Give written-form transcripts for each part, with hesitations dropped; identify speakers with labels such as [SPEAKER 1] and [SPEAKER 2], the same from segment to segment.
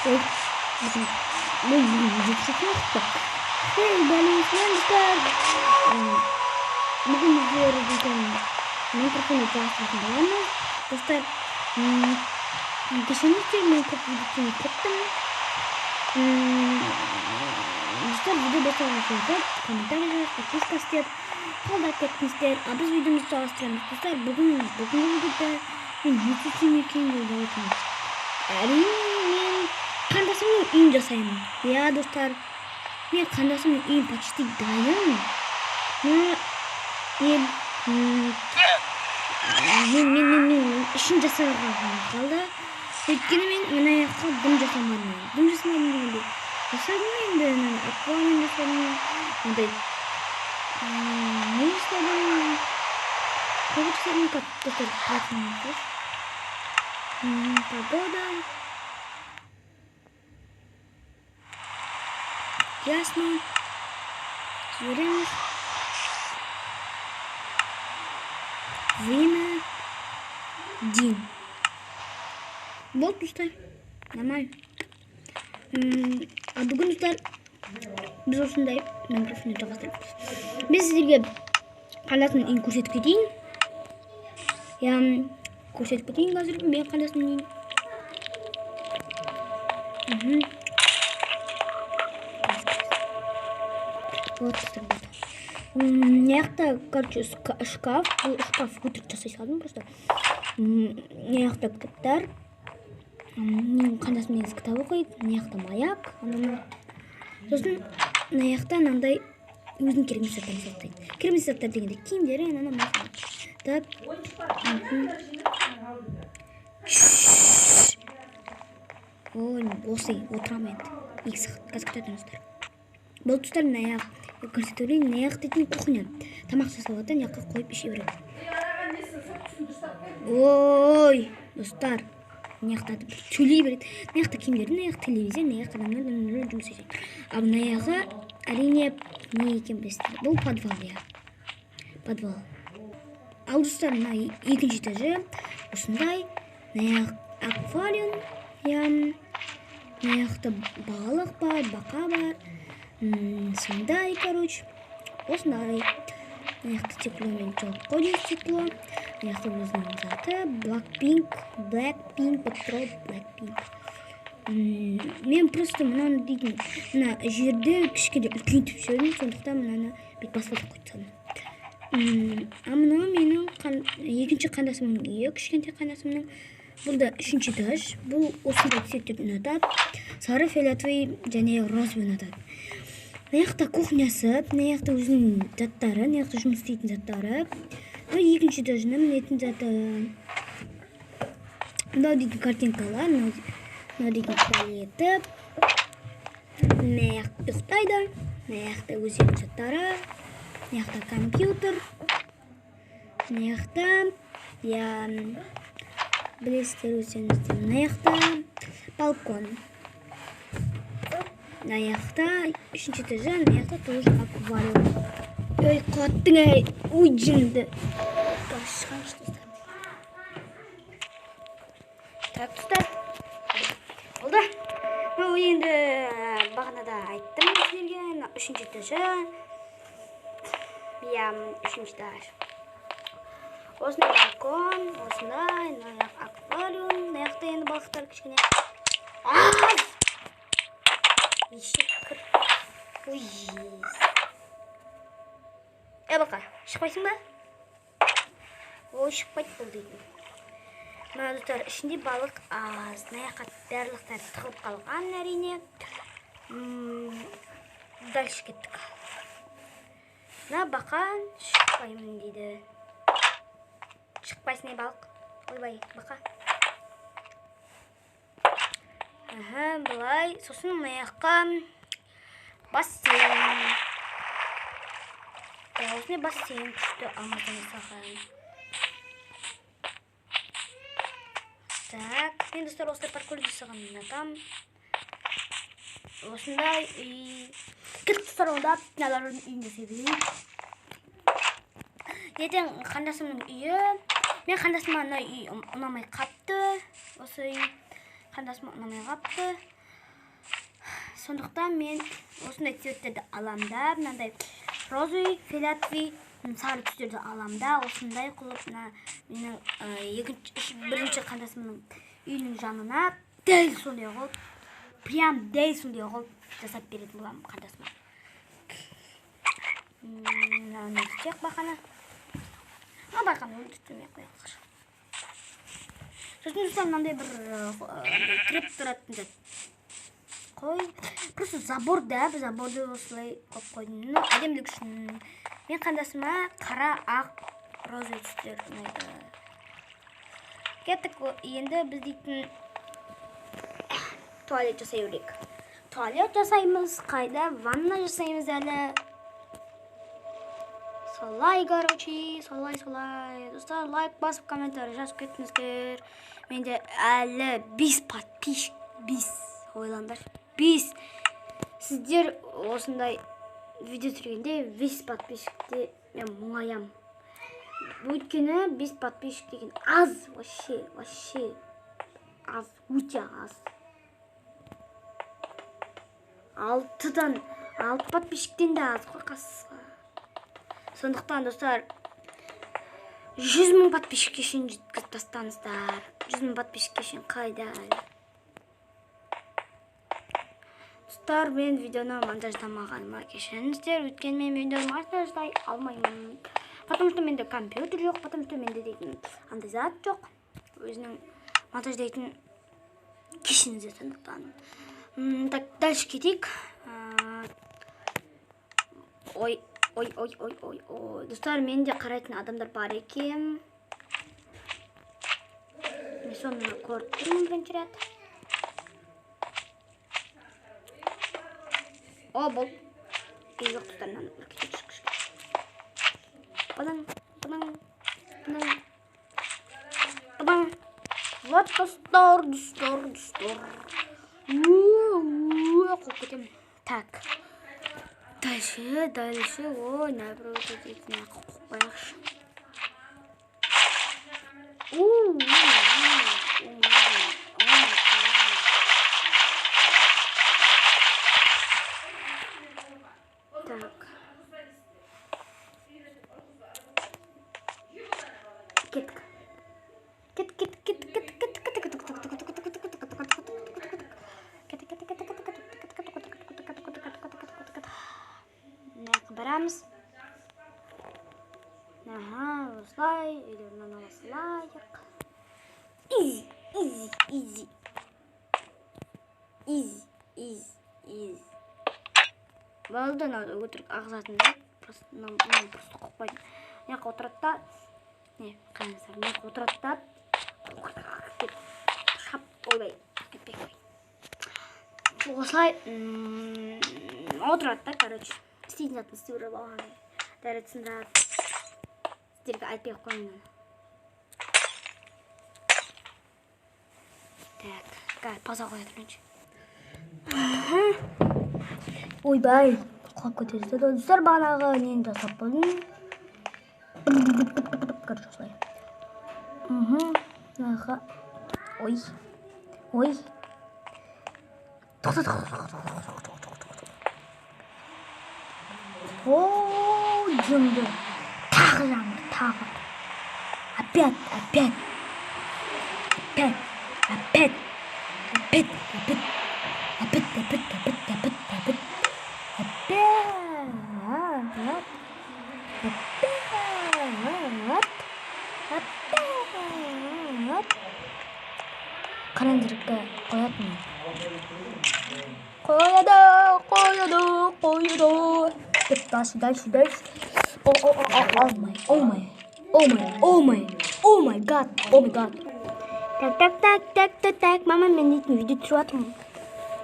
[SPEAKER 1] Bugün izliyoruz Minecraft'ın etrafını boyamaz. Dostlar, geçen hafta Minecraft videosunu çektim. Dostlar, video başlamışsınızdır. Komentar yazar, подписка isteyip, қолдап кетіңіздер. Biz videomuzu çalıştıramız. Dostlar, bugün videoda ben ne seçeyim екенін ойлап отырмын. Әрине, мен қандасымның үйін жасаймын. Ya dostlar, мен қандасымның үйін почти дайын. Men işin жасауға қалды. Өйткені мен мына жаққа дым жасамадым. Дым жасамадым дегенде жасадым енді аквариум жасадым. Мындай не жасадым? Қағып жасадым достар, қараңыздар. Погода. Ясно. Жібереміз. Время день. Вот достар. Нормально. А бүгін достар біз осындай Minecraft'ны жалғастырамыз. Біз сіздерге қандасымның үйін көрсетіп кетейін. Көрсетіп кетейін қазір мен қандасымның үйін. Вот достар. Мына короче, шкаф. Бұл шкаф өтірік жасай салдым просто. Мына кітаптар. Қандасым негізі кітап оқиды. Мына маяк. Сосын мына мынандай өзінің керемет заттарын сақтайды. Керемет заттар дегенде киімдері, осы отырамын енді. 2 сағат қазір күтетіңіздер. Бұл тұстар мына көрсетілейін, мына дейтін кухня. Тамақ жасалады, мына жаққа қойып іше береді. Ой, достар, мына жақта сөйлей береді. Мына жақта киімдерді, мына жақта телевизор, мына жақта адамдар жұмыс жасайды. Ал мына жағы әрине не екен білесіздер. Бұл подвал, подвал. Ал достар, мына екінші этажы осындай. Мына аквариум, мына жақта балық бар, бақа бар. Сондай, короче. Осындай. Мына жақта тепломен жоқ қойды, тепло. Мына жақта өзінің заты. Blackpink, Petrol, Blackpink. Мен просто мынаны дейтін, мына жерді кішкене үлкейтіп жібердім, сондықтан мынаны бек баспалдап қойып салдым. А мынау менің екінші қандасымның үйі, кішкентай қандасымның. Бұл да 3-ші этаж. Бұл осындай цветтерді ұнатады. Сары, фиолетовый және розовый ұнатады. Мына жақта кухнясы, мына жақта өзінің заттары, мына жақта жұмыс істейтін заттары. Мына екінші этажының мінетін заты. Мынау дейтін картинкалар, мынау дейтін туалеті. Мына жақта ұйықтайды. Мына жақта өзінің заттары. Мына жақта компьютер. Мына жақта, білесіздер өздеріңіздер. Мына жақта балкон. Мына жақта 3-ші этажы, мына жақта тоже аквариум. Ой, қаттың әй, ой жынды. Шықаншы достар. Так, достар. Болды. Бұл енді бағанада айттым сіздерге. 3-ші этажы. 3-ші этаж. Осындай балкон, осындай, мына аквариум. Мына жақта енді балықтар кішкене. Шекір. Ой. Бақа, шықпайсың ба? Ой, шықпайды бұл дейтін. Мына достар, ішінде балық аз. Мына жаққа барлықтар тығылып қалған әрине. Дальше кеттік. Мына бақа шықпаймын дейді. Шықпайсың балық. Ойбай, бақа. Бұлай. Сосын мына жаққа бассейн. Осындай бассейн күшті алмадан жасаған. Так, мен достар осылай паркур жасаған ұнатам. Осындай үй. Кеттік достар, онда мыналардың үйін жасайды. Ертең қандасымның үйі. Мен қандасыма үй ұнамай қапты. Осы үй қандасыма ұнамай қапты. Сондықтан мен осындай цветтерді аламын да, мынандай розовый, фиолетовый, сары түстерді аламын да, осындай қылып менің бірінші қандасымның үйінің жанына дәл сондай қылып, прям дәл сондай қылып жасап беретін боламын қандасыма. Не істейік бақаны? Бақаны өлтірмей қояйық. Сосын достар, мынандай бір кіріп тұратын зат. Қой, просто забор да, біз заборды осылай қойып қойдым. Әдемілік үшін. Мен қандасыма қара, ақ, розовый түстер ұнайды. Кеттік, енді біз дейтін туалет жасай өрек. Туалет жасаймыз, қайда ванна жасаймыз әлі. Солай, короче, солай. Достар, лайк басып, комментарий жазып кеттіңіздер. Менде әлі 5 подписчик, 5 ойландар. 5. Сіздер осындай видео түсіргенде 5 подписчикте мен мұңаям. Өйткені 5 подписчик деген аз, вообще аз, өте аз. 6 подписчиктен де аз қорқасызға. Сондықтан достар, 100 мың подписчикке шейін жеткізіп тастаңыздар. 100 мың подписчикке шейін қайда әлі. Достар, мен видеоны монтаждамағаныма кешіріңіздер, өйткені мен видеоны монтаждай алмаймын. Потому что менде компьютер жоқ, потому что менде дейтін андай зат жоқ. Өзінің монтаждайтын кешіріңіздер сондықтан. Так, дальше кетейік. Ой. Достар, менде қарайтын адамдар бар екен. Мен соны көріп тұрмын бірінші рет. Бұл. Жоқ, достар, мынаны үлкейте түшкішке. Бұдан. Вот, достар. Қоп кетемін. Так. Дальше. Ой, наоборот, дейтін қоп қояқшы. Так. Кеттік. Барамыз. Осылай, или мынаны осылайық. Easy. Болды, өтірік ағызатында. Мұны просто қоқпайды. Неққа отырады да. Қайынсар, неққа отырады да. Шап, ойбай. Кетпек бай. Осылай отырады да, короче. Істейтін затын істей өріп алған. Дәрі түсіндіріп. Сіздерге айтпай қойын. Так, паза қоя тұрыншы. Ойбай, құлап көтерді. Достар, бағанағы нені жасап болдым. Короче, осылай. Ой. Тоқта. Жынды. Тағы жаңды, тағы. Опять. Қарандырыққа қоятын. Қояды. Дальше. Oh my god. Так, мама, мен дейтін видео түсіріп атырмын.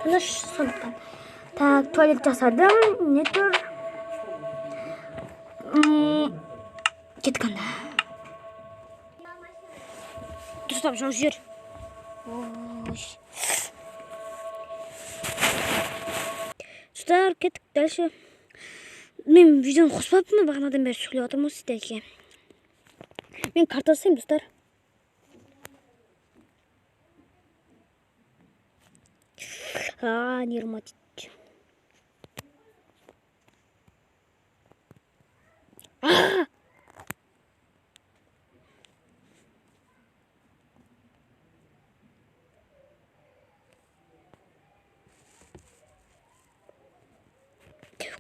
[SPEAKER 1] Тыныш сондықтан. Так, туалет жасадым. Не тұр? Кетканда. Достап, жау жер. Достар, кеттік дальше. Мен видеоны қоспаппын, бағанадан бері сөйлеп отырмын сіздерге. Мен карта жасаймын, достар. Нерматит.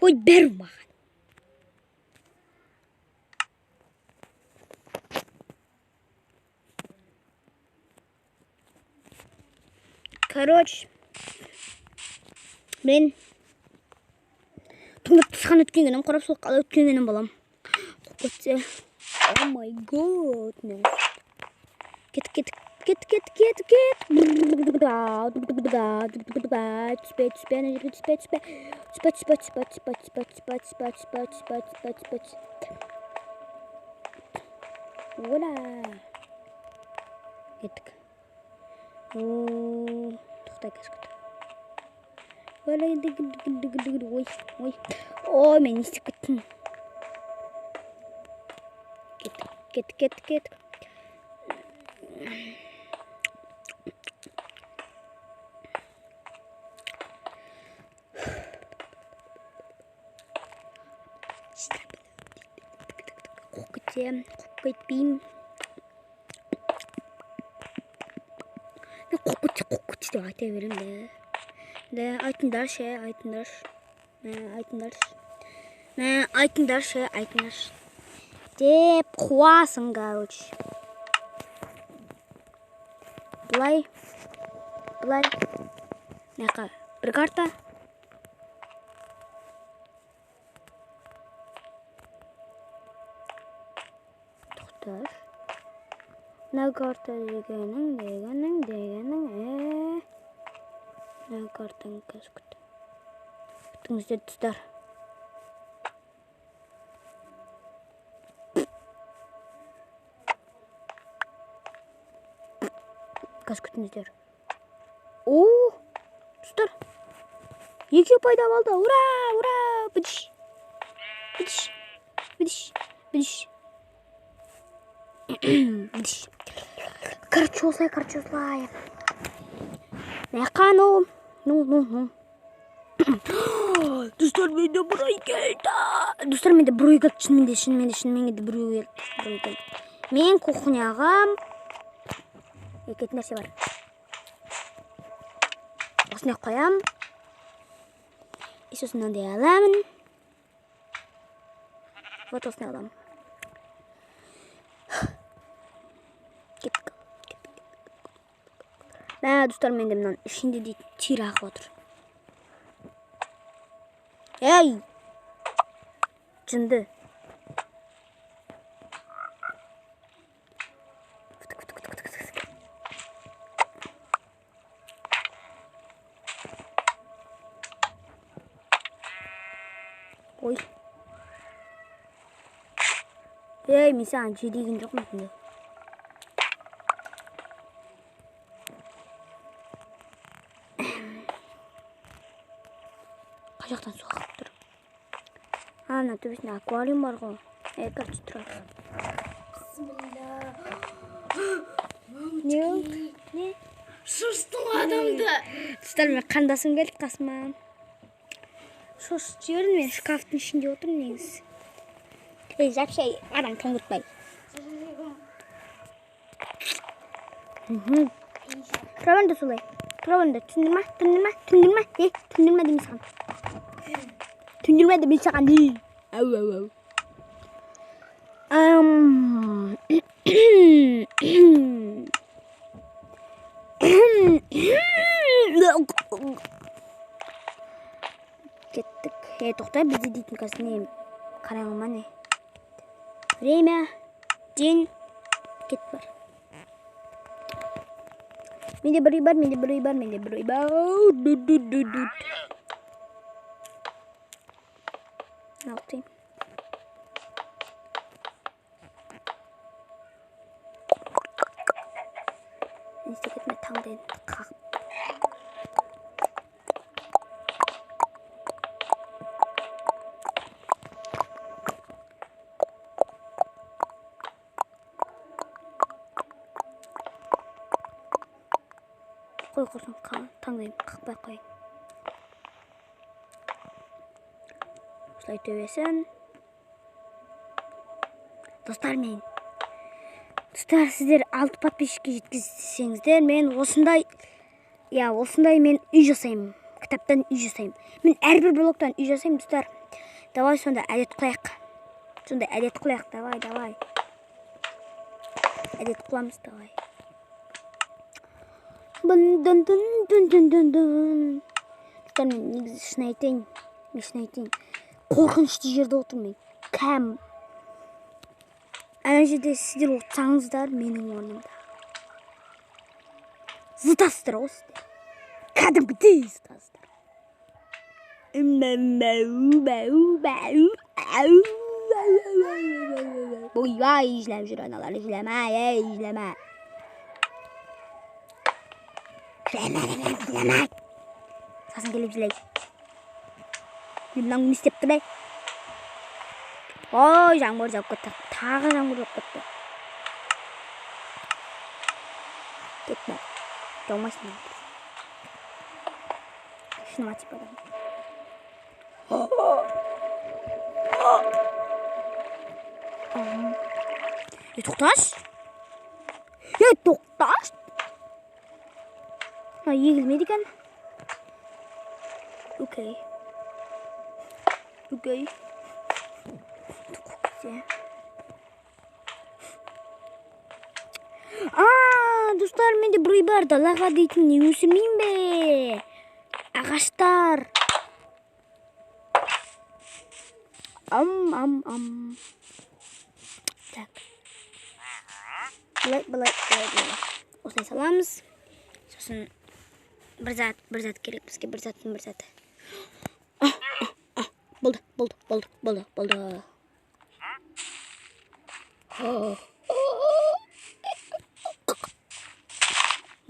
[SPEAKER 1] Ой, бер маған. Короче, мен түнгі тысқан өткен күнім, қорапшылық қала өткен күнім болам. Қоқытсе, о май год. Кет. Ура. Кеттік. Тоқтай кәскіт. Ой, мен істеп кеттім. Кеттік. Қоқ кетпеймін. Мен қоқ кет деп айта беремін де. Айтыңдаршы. Деп қуасың, короче. Бұлай. Мынақа бір карта. Тоқтар. Мына карта дегенің. Мына картаның кәскіт. Күтіңіздер тұстар. Кәс күтіңіздер. Тұстар. Екеу пайда болды. Ура! Бідіш. Корчозлай. Мекану. Ну. Достар, менде бұрай келді. Шынымен де бұрай келді. Мен кухняға екет нәрсе бар. Осыны қоям. Осыны да аламын. Вот осыны аламын. Достар, менде мынан ішінде де тир ағып отыр. Ей! Жынды. Ой. Ей, мен саған жедеген жоқпын сонда. Қажақтан су ағып тұр. Ана төбесінде аквариум бар ғой. Короче, тұрады. Не?
[SPEAKER 2] Шоштың адамды.
[SPEAKER 1] Достар, мен қарындасым келді қасыма. Шошып жібердім, мен шкафтың ішінде отырмын негізі. Вообще адам тоңғытпай. Тұрабанда солай. Тұрабанда түндірме. Түндірме демей саған. Түндірме демей саған. Ау. Кеттік. Тоқтай, бізде дейтін қазір не қараңылма не. Время, день, кет бар. Менде бір үй бар. Дуд. Алтын. Несте кетме таңдайын қағып. Қой құрсын таңдайын қақпай қойын. осылай төбесін. Достар, сіздер 6 подписчикке жеткізсеңіздер, мен осындай мен үй жасаймын. Кітаптан үй жасаймын. Мен әрбір блоктан үй жасаймын, достар. Давай сонда әдет қояйық. Давай. Әдет қыламыз, давай. Достар, мен негізі шын айтайын. Қорқынышты жерде отырмын. Кәм. Ана жерде сіздер отырсаңыздар менің орнымда. Зытасыздар осы. Кәдімгідей зытасыздар. Ойбай, жылап жүр аналар, жылама. Сасын келіп жылай. Мынау не істеп тұр? Ой, жаңбыр жауып кетті. Тағы жаңбыр жауып кетті. Кетті. Жаумайсың. Шыны матип адам. Тоқташ. Егілмеді екен. Окей. Достар, менде бір үй бар, далаға дейтін не өсірмейін бе? Ағаштар. Так. Былай. Осылай саламыз. Сосын бір зат керек бізге, бір зат. Болды.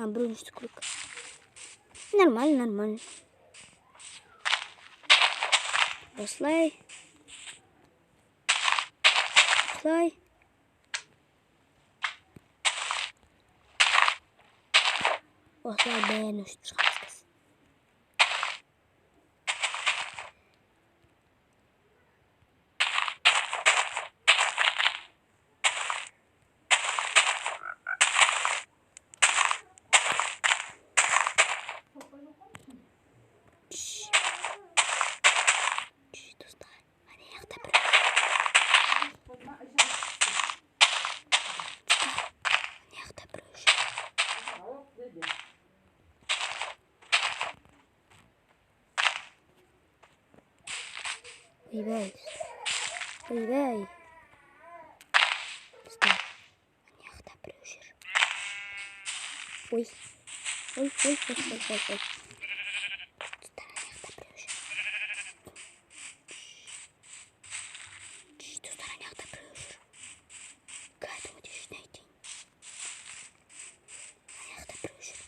[SPEAKER 1] Бірінші күлік. Нормально. Осылай. Осылай бәрін өшіп шығамыз біз. Ойбай. Достар, аяқта біреу жүр. Ой. Достар, аяқта біреу жүр. Достар, аяқта біреу жүр. Кәдімгідей шын айтайын. Аяқта біреу жүр.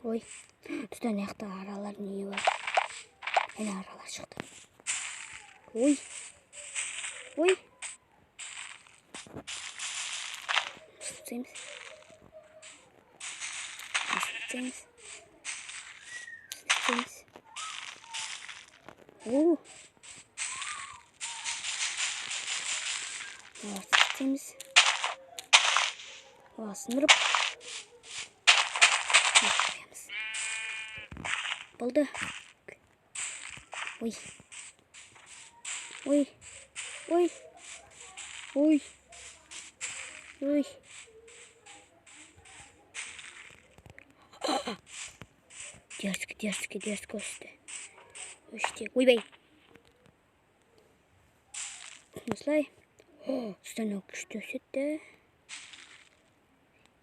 [SPEAKER 1] Ой, тұстан аяқта аралар не бар? Әне аралар шықты. Ой. Істейміз. Сындырып. Болды. Ой. Дерзко өшті. Ойбай. Осылай. Сұстан күшті өсетті.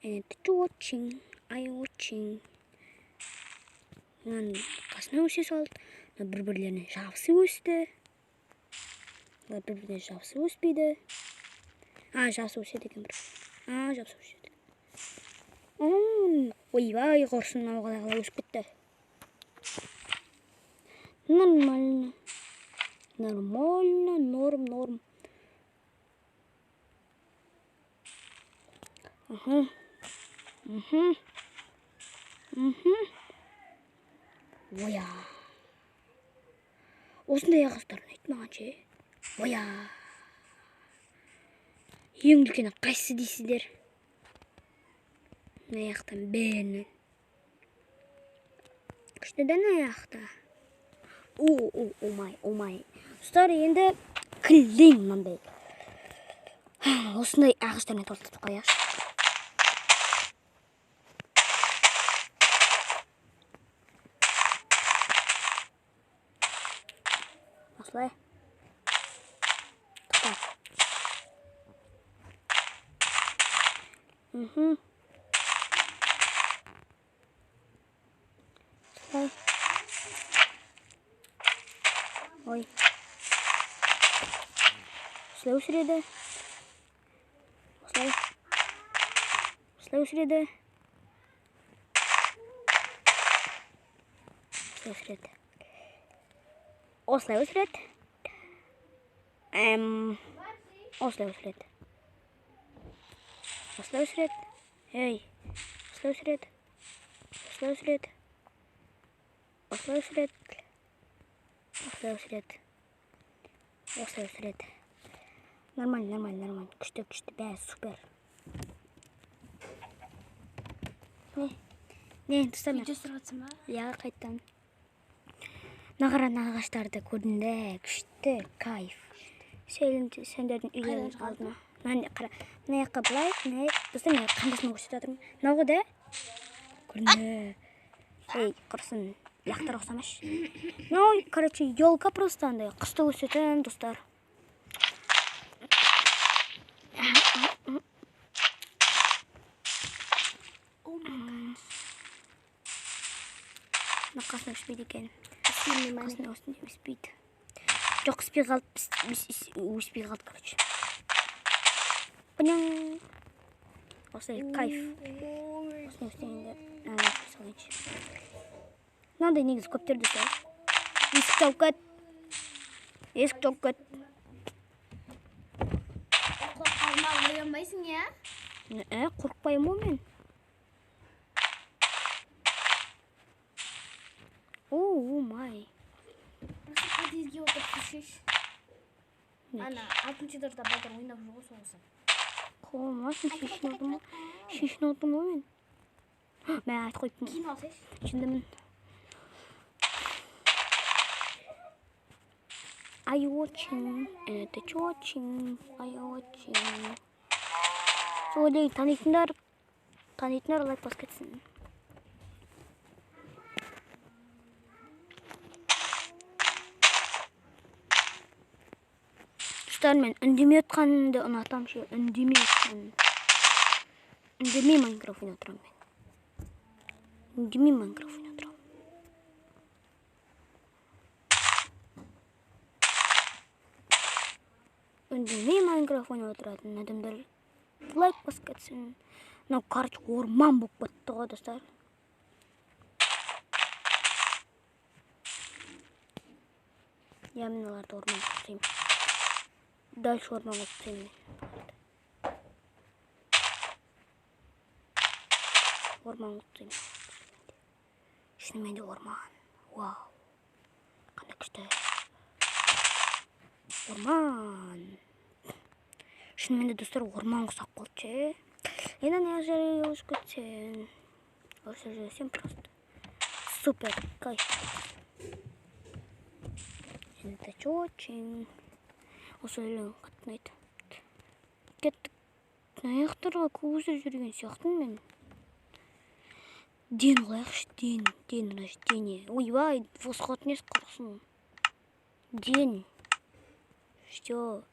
[SPEAKER 1] And watching. Қасына өсе салды. Бір-бірлеріне жабысы өсті. Бір-бірлеріне жабысы өспейді. Жабысы өседі екен бір. Жабысы өседі. Ойбай, құрсын қалай өсіп кетті. Нормально. Норм. Оя. Осындай ағаштар ұнайды маған ше. Оя. Ең үлкені қайсысы дейсіздер? Аяқтан бәрінен. Күштеден аяқта. Омай. Достар, енді кілден мынандай. Осындай ағаштармен толтырып қояйықшы. Осылай. Тоқта. Осылай. Ой. Осылай өсіреді. Осылай өсіреді. Осылай өсіреді. Осылай өсіреді. Осылай өсіреді. Ей, осылай өсіреді. Осылай өсіреді. Осылай өсіреді. Осылай өсіреді. Осылай өсіреді. Нормально. Күшті, бәрі супер. Не, достар,
[SPEAKER 2] Видео сұратсың ба?
[SPEAKER 1] Я қайттан. Нағаран ағаштарды көрдіңді, күшті, кайф. Сендердің үйлерінің алдына. Қара, мына жаққа былай, достар, мен қандасымның көрсетіп жатырмын. Мынау да? Көрдіңді. Ей, құрсын, яқтар ұқсамаш. Мынау, короче, елка просто андай, қысты өсетін, достар. Қасына өшпейді екен. Қасына осында өшпейді. Жоқ, өшпей қалды, короче. Бұның. Осылай, кайф. Осында өстегенде. Мынандай негізі көптер достар. Есік чауқат.
[SPEAKER 2] Қалма, оянбайсың, я?
[SPEAKER 1] Қорқпаймын о мен. Май.
[SPEAKER 2] Просто подъезге отырып күшеш. Ана, 6-дарда батыр ойнап жүр ғой соғысы.
[SPEAKER 1] Қолмасын, шешін отырмын ғой мен. Мен айт қойыппын.
[SPEAKER 2] Кейін алсайшы.
[SPEAKER 1] Шындымын. Ай очень, это очень. Сол дейін танитындар лайк басып кетсін. Мен үндемей отқанымды ұнатам ше, үндемей Майнкрафт ойнап отырамын мен. Үндемей Майнкрафт ойнап отырамын. Үндемей Майнкрафт ойнап отыратын адамдар лайк басып кетсін. Мынау короче орман болып кетті ғой достар. Я мыналарды орман құттаймын. Дальше орман құттаймын. Орман құттаймын. Шынымен де орман. Вау. Қандай күшті. Орман. Шынымен де достар орман құсап қалды ше. Енді не жерге өшіп кетсен. Осы жерсен просто. Супер. Кайф. Это очень. Осы өлең қатынайды. Кеттік. Аяқтарға көзір жүрген сияқтын мен. Ден қылайықшы, ден рождение. Ойбай, фосфат несі қорқсын. Ден. Все.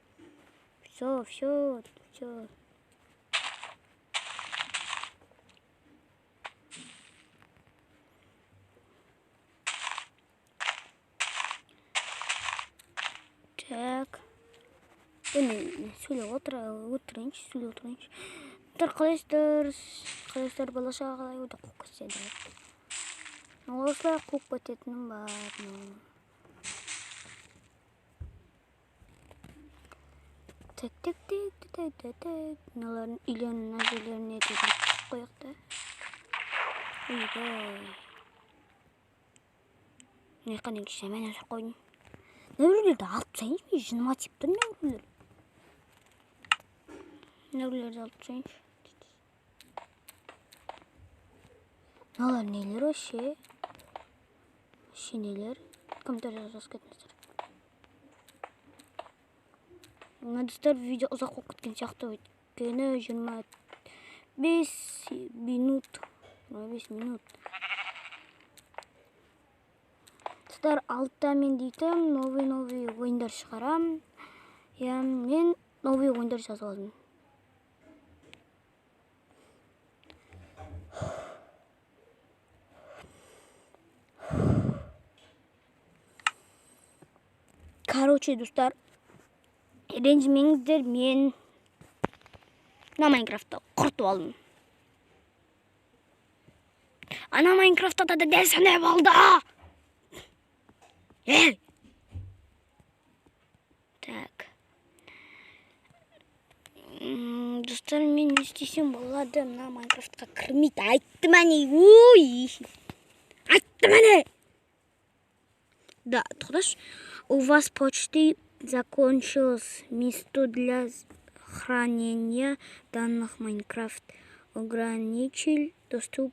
[SPEAKER 1] Так. Енді сөйлеп отырайыншы. Қалайсыздар балаша қалай өте қуып кетседі. Осылай қуып кететінім бар. Тек. Мыналардың үйлерінің әжелеріне дейін қойықты. Ne kadar kişi hemen aşağı koydum. Ne ürünleri alıp sayın mı? Jınıma tiptir ne ürünleri? Ne ürünleri alıp sayın? Neler neler o şey? Şey neler? Komentarda yazıp ketmezler. Dostlar video uzak vakit geçecekti. Ötkene 25 minut. 25 minut. Dostlar altta men deytim новый oyunlar çıkaram. Yani men новый oyunlar жазып алдым. Короче, dostlar, ренжімеңіздер, мен Майнкрафтта құртып алдым. Ана Майнкрафтта да дәл сондай болды. Так. Достар, мен не істесем болады? Мына Майнкрафтқа кірмейді. Айттым әне. Ой! Айттым әне. Да, тоқташы. У вас почти закончилось место для хранения данных Майнкрафт. Ограничил доступ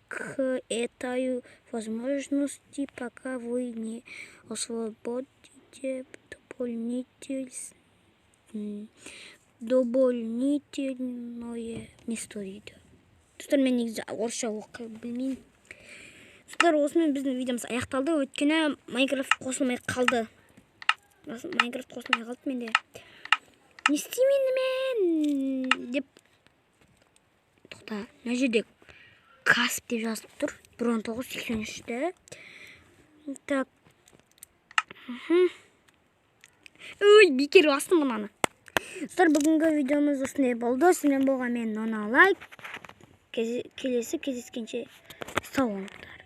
[SPEAKER 1] к этой возможности, пока вы не освободите дополнительное место. Достар, мен негізі орысша оқи білмеймін. Достар, осымен біздің видеомыз аяқталды. Өйткені Майнкрафт қосылмай қалды. Майнкрафт қосылмай қалды менде. Не істеймін мен деп. Тоқта, мына жерде касып деп жазып тұр. 1983-те. Так. Ой, бекер бастым мынаны. Достар, бүгінгі видеомыз осындай болды. Сіздермен болған мен Нона лайк. Келесі кездескенше сау болыңыздар.